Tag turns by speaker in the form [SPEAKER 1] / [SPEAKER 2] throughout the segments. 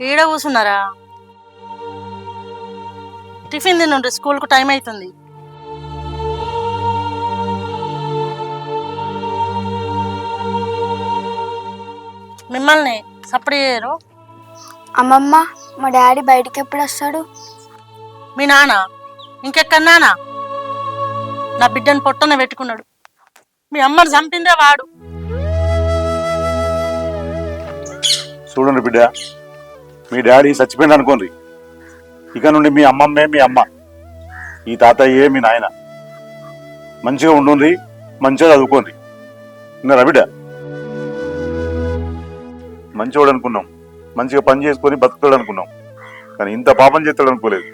[SPEAKER 1] ఈడ కూర్చున్నారా? టిఫిన్ తినండి, స్కూల్కు టైం అవుతుంది. మిమ్మల్ని సప్పుడు చేయరు.
[SPEAKER 2] అమ్మమ్మ, మా డాడీ బయటికి ఎప్పుడు వస్తాడు?
[SPEAKER 1] మీ నాన్న ఇంకెక్కడ నానా? నా బిడ్డను పొట్టన పెట్టుకున్నాడు. మీ అమ్మని చంపిందే వాడు.
[SPEAKER 3] చూడండి బిడ్డ, మీ డాడీ చచ్చిపోయింది అనుకోండి. ఇక నుండి మీ అమ్మమ్మే మీ అమ్మ, ఈ తాతయ్యే మీ నాయన. మంచిగా ఉండుండ్రి, మంచిగా చదువుకోండి. విన్నారా బిడ్డ? మంచివాడు అనుకున్నాం, మంచిగా పని చేసుకొని బతుకుతాడు అనుకున్నాం, కానీ ఇంత పాపం చేస్తాడు అనుకోలేదు.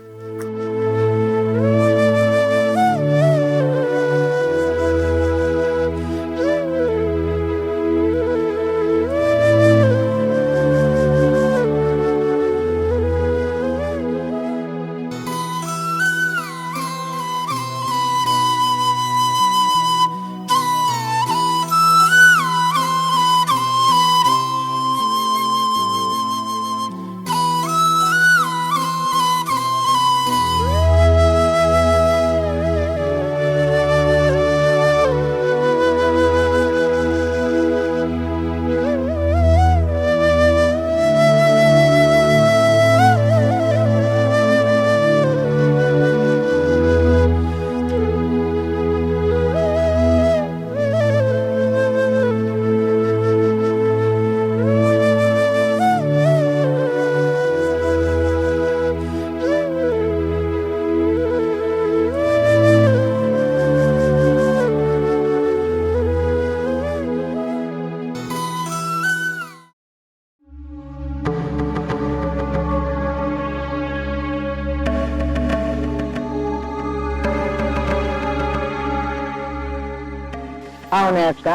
[SPEAKER 4] అవునే అక్క,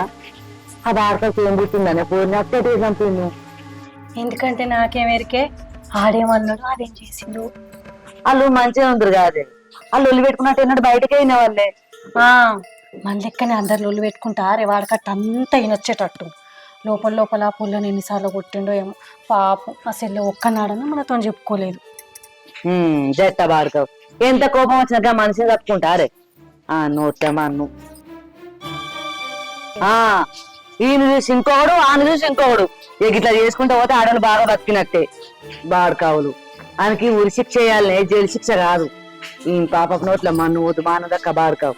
[SPEAKER 4] ఆ భారతకు ఏం పుట్టిందనే పూర్ణ అక్కడే చంపిండు.
[SPEAKER 5] ఎందుకంటే నాకేమెరికే, ఆడేమన్నాడు అదేం చేసిండు.
[SPEAKER 4] వాళ్ళు మంచిగా ఉందరు కాదే, వాళ్ళు ఒళ్ళు పెట్టుకున్నట్టు ఎన్నడు బయటకే అయిన వాళ్ళే.
[SPEAKER 5] మన లెక్కనే అందరు లొల్లు పెట్టుకుంటారే, వాడికట్ట అంతా వినొచ్చేటట్టు. లోపల లోపల ఆ పుల్లని ఎన్నిసార్లు కొట్టిండో ఏమో పాపం. అసలు ఒక్కనాడన్నా మనతో చెప్పుకోలేదు.
[SPEAKER 4] జట్ట బాడుకవు, ఎంత కోపం వచ్చినాక మనిషిని తప్పుకుంటారే. నోటమన్ను ఈయన చూసి ఇంకోడు, ఆయన చూసి ఇంకోడు, ఇట్లా చేసుకుంటూ పోతే ఆడవాళ్ళు బాగా బతికినట్టే. బాడుకావులు ఆయనకి ఉరి శిక్ష చేయాలి, జైలు శిక్ష కాదు. ఈ పాపకు నోట్ల మన్ను వద్దు, మానదక్క బాడుకావు.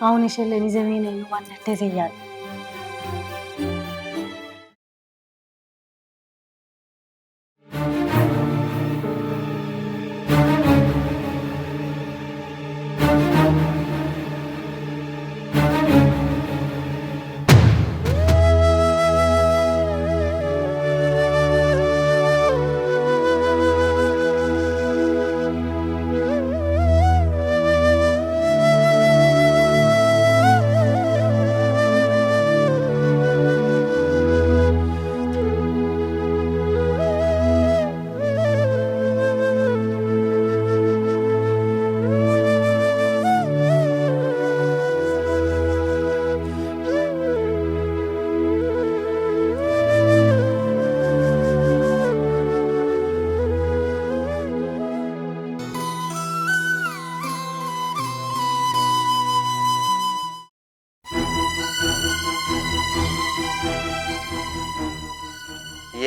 [SPEAKER 5] అవును చెల్లె, నిజమే, నేను అన్నట్టే చెయ్యాలి.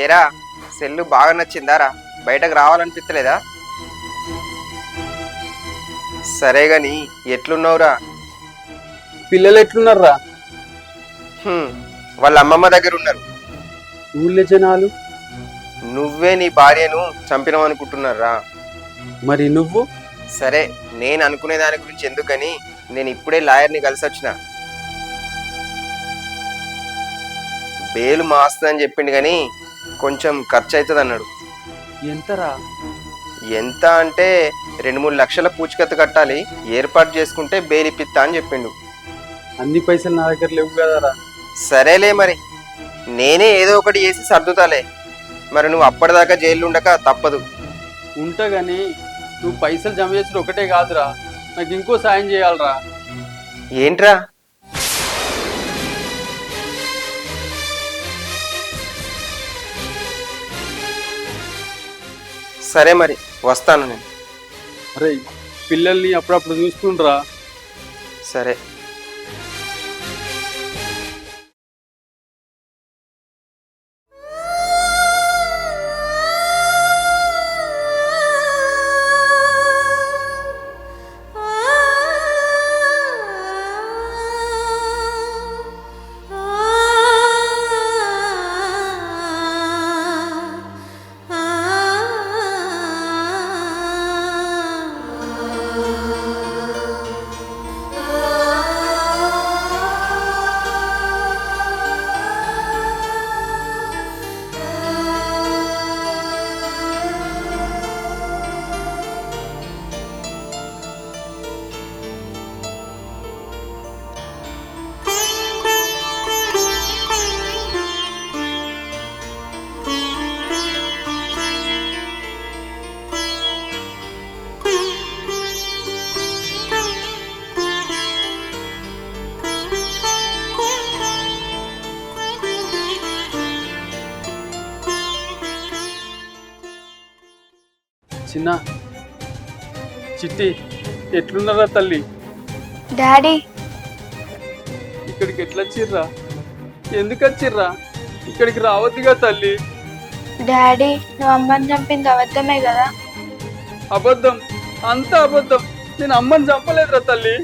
[SPEAKER 6] ఏరా, సెల్లు బాగా నచ్చిందారా? బయటకు రావాలనిపించలేదా? సరే గాని ఎట్లున్నావురా?
[SPEAKER 7] పిల్లలు ఎట్లున్నారా?
[SPEAKER 6] వాళ్ళ అమ్మమ్మ దగ్గర ఉన్నారు.
[SPEAKER 7] ఊళ్ళో జనాలు?
[SPEAKER 6] నువ్వే నీ భార్యను చంపినవనుకుంటున్నారా?
[SPEAKER 7] మరి నువ్వు?
[SPEAKER 6] సరే, నేను అనుకునే దాని గురించి ఎందుకని నేను ఇప్పుడే లాయర్ని కలిసి వచ్చిన. బేలు మాస్తుందని చెప్పిండు కానీ కొంచెం ఖర్చు అవుతుంది అన్నాడు.
[SPEAKER 7] ఎంతరా?
[SPEAKER 6] ఎంత అంటే 2-3 లక్షల పూచికత్తు కట్టాలి, ఏర్పాటు చేసుకుంటే బెయిల్ ఇప్పిస్తా అని చెప్పిండు.
[SPEAKER 7] అన్ని పైసలు నా దగ్గర లేవు కదరా.
[SPEAKER 6] సరేలే, మరి నేనే ఏదో ఒకటి చేసి సర్దుతాలే. మరి నువ్వు అప్పటిదాకా జైలు ఉండక తప్పదు.
[SPEAKER 7] ఉంటా గాని నువ్వు పైసలు జమ చేసిన ఒకటే కాదురా, నాకు ఇంకో సాయం చేయాలరా.
[SPEAKER 6] ఏంట్రా? సరే మరి వస్తాను నేను.
[SPEAKER 7] అరే పిల్లల్ని అప్పుడప్పుడు చూస్తుండ్రా.
[SPEAKER 6] సరే.
[SPEAKER 7] చిన్న చిట్టి ఎట్లున్నారా తల్లి?
[SPEAKER 2] డాడీ
[SPEAKER 7] ఇక్కడికి ఎట్లా వచ్చిర్రా? ఎందుకు వచ్చిర్రా? ఇక్కడికి రావద్దుగా తల్లి.
[SPEAKER 2] డాడీ నువ్వు అమ్మని చంపింది అబద్ధమే కదా?
[SPEAKER 7] అబద్ధం, అంతా అబద్ధం. నేను అమ్మని చంపలేదురా తల్లి,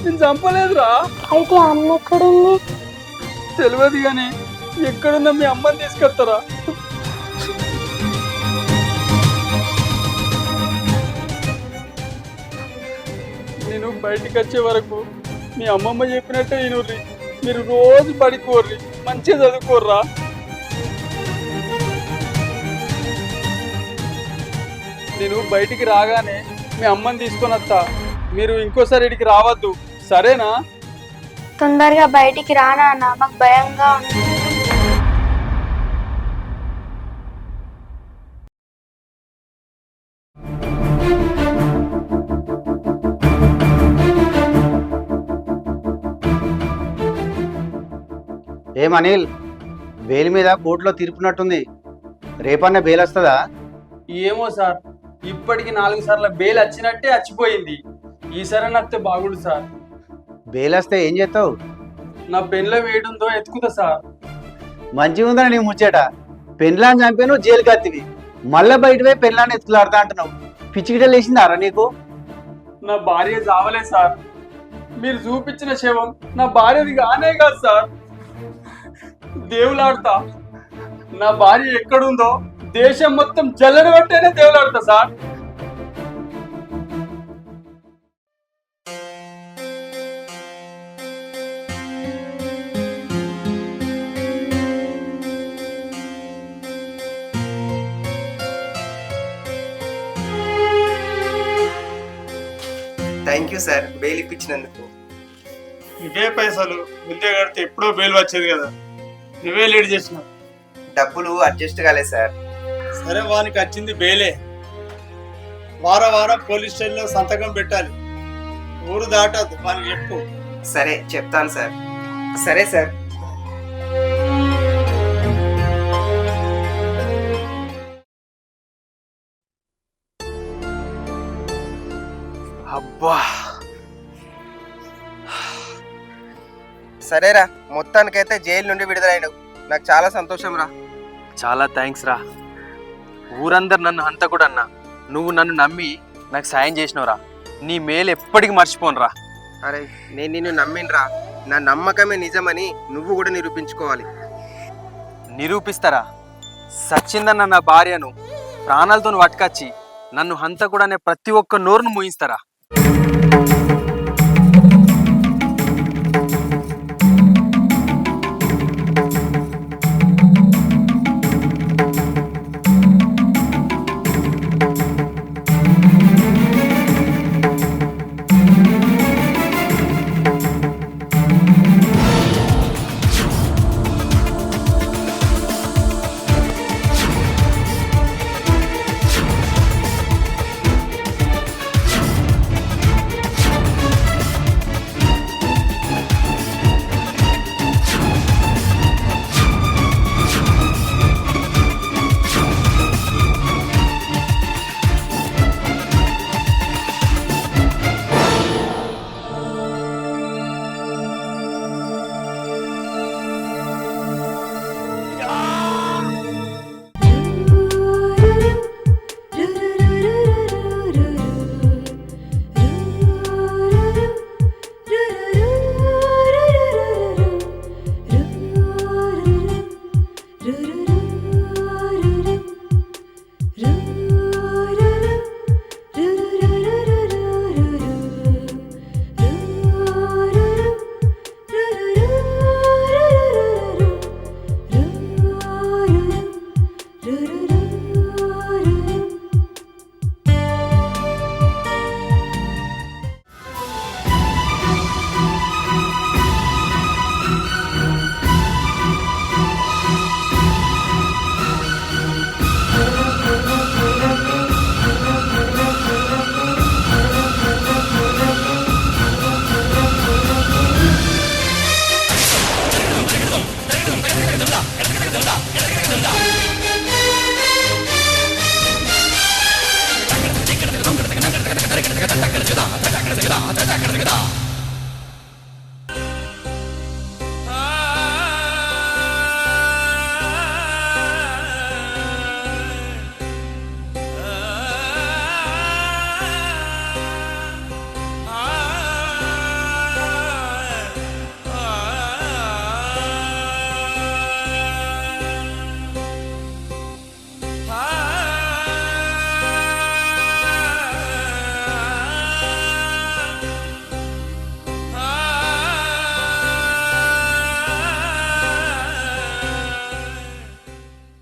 [SPEAKER 7] నేను చంపలేదురా.
[SPEAKER 2] అయితే అమ్మ ఎక్కడుంది?
[SPEAKER 7] తెలియదు కానీ ఎక్కడున్నా మీ అమ్మని తీసుకొస్తారా? నేను బయటికి వచ్చే వరకు మీ అమ్మమ్మ చెప్పినట్టే వినుర్రి. మీరు రోజు పడుకోర్రి, మంచిగా చదువుకోర్రా. నేను బయటికి రాగానే మీ అమ్మని తీసుకొని వస్తా. మీరు ఇంకోసారి ఇక్కడికి రావద్దు, సరేనా?
[SPEAKER 2] తొందరగా బయటికి రానా అన్న, మాకు భయంగా ఉంది.
[SPEAKER 8] ఏం అనిల్, బెయిల్ మీద కోర్టులో తీర్పునట్టుంది. రేపన్నా బెయిల్ వస్తుందా?
[SPEAKER 7] ఏమో సార్, ఇప్పటికి 4 సార్లు బెయిల్ వచ్చినట్టే వచ్చిపోయింది. ఈసారి వస్తే బాగుండు సార్.
[SPEAKER 8] బెయిల్ వస్తే ఏం చేస్తావు?
[SPEAKER 7] నా పెన్లో వేడుందో ఎత్తుకుతా సార్.
[SPEAKER 8] మంచిగా ఉందని నీ ముచ్చట. పెన్లాన్ని చంపి నువ్వు జైలుకి వత్తివి, మళ్ళీ బయట పోయి పెన్లాన్ని ఎత్తులాడుతా అంటున్నావు. పిచ్చిగిటలు వేసిందారా నీకు?
[SPEAKER 7] నా భార్య చావలే సార్. మీరు చూపించిన శవం నా భార్యది కానే కాదు సార్. దేవులాడతా. నా భార్య ఎక్కడుందో దేశం మొత్తం జల్లెడ పట్టేనే దేవులాడతా sir.
[SPEAKER 6] Thank you sir bail ఇప్పించినందుకు.
[SPEAKER 9] ఇవే పైసలు ముందే కడితే ఎప్పుడో బెయిల్ వచ్చేది కదా, నువ్వే లేట్ చేసినావు.
[SPEAKER 6] డబ్బులు అడ్జస్ట్ కాలేదు సార్.
[SPEAKER 9] సరే వానికి వచ్చింది బెయిలే. వారం పోలీస్ స్టేషన్లో సంతకం పెట్టాలి. ఊరు దాటద్దు, వానికి చెప్పు.
[SPEAKER 6] సరే చెప్తాను సార్. సరే సార్. అబ్బా, సరేరా, మొత్తానికైతే జైలు నుండి విడుదలైనవు. నాకు చాలా సంతోషం రా.
[SPEAKER 10] చాలా థ్యాంక్స్ రా. ఊరందరు నన్ను హంతకుడు అన్నా, నువ్వు నన్ను నమ్మి నాకు సాయం చేసినవురా. నీ మేలు ఎప్పటికి మర్చిపోనురా.
[SPEAKER 6] అరే నేను నిన్ను నమ్మినరా. నా నమ్మకమే నిజమని నువ్వు కూడా నిరూపించుకోవాలి.
[SPEAKER 10] నిరూపిస్తారా? సచ్చిందన్న నా భార్యను ప్రాణాలతో పట్టుకొచ్చి నన్ను హంతకుడు అనే ప్రతి ఒక్క నోరును మూయిస్తారా?